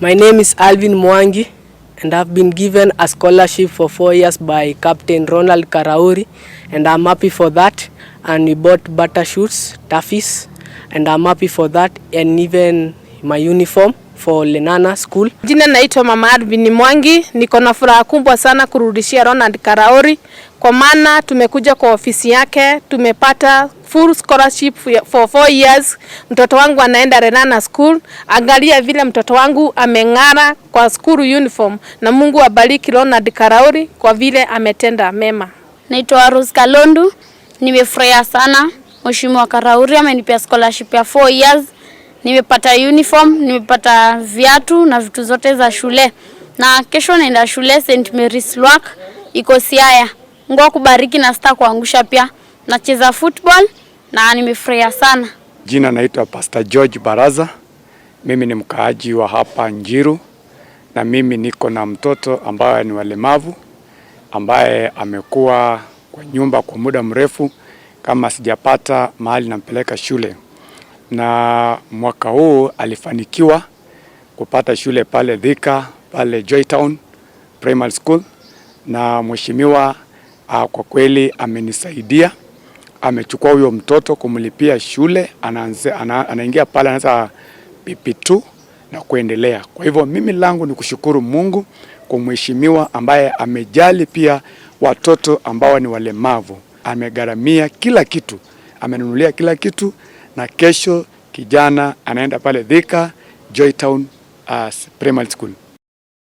My name is Alvin Mwangi and I've been given a scholarship for 4 years by Captain Ronald Karauri, and I'm happy for that. And we bought butter shoots, taffies, and I'm happy for that, and even my uniform for Lenana school. Jina naitwa Mama Alvin Mwangi. Niko na furaha kubwa sana kurudishia Ronald Karauri kwa maana tumekuja kwa ofisi yake, tumepata full scholarship for 4 years. Mtoto wangu anaenda Lenana school. Angalia vile mtoto wangu ameng'ara kwa school uniform, na Mungu abariki Ronald Karauri kwa vile ametenda mema. Naitwa Rose Kalondu. Nimefurahia sana Mheshimiwa Karauri amenipea scholarship ya 4 years. Nimepata uniform, nimepata viatu na vitu zote za shule. Na kesho naenda shule St. Mary's Lwak iko Siaya. Mungu akubariki na sita kuangusha pia. Nacheza football na nimefurahia sana. Jina naitwa Pastor George Baraza. Mimi ni mkaaji wa hapa Njiru, na mimi niko na mtoto ambaye ni walemavu ambaye amekuwa kwa nyumba kwa muda mrefu kama sijapata mahali nampeleka shule. Na mwaka huu alifanikiwa kupata shule pale Thika, pale Joytown Primary School, na mheshimiwa kwa kweli amenisaidia. Amechukua huyo mtoto kumlipia shule, anaingia pale anaanza PP2 na kuendelea. Kwa hivyo mimi langu ni kushukuru Mungu kwa mheshimiwa ambaye amejali pia watoto ambao ni walemavu. Amegharamia kila kitu, amenunulia kila kitu, na kesho kijana anaenda pale Thika Joytown Primary School.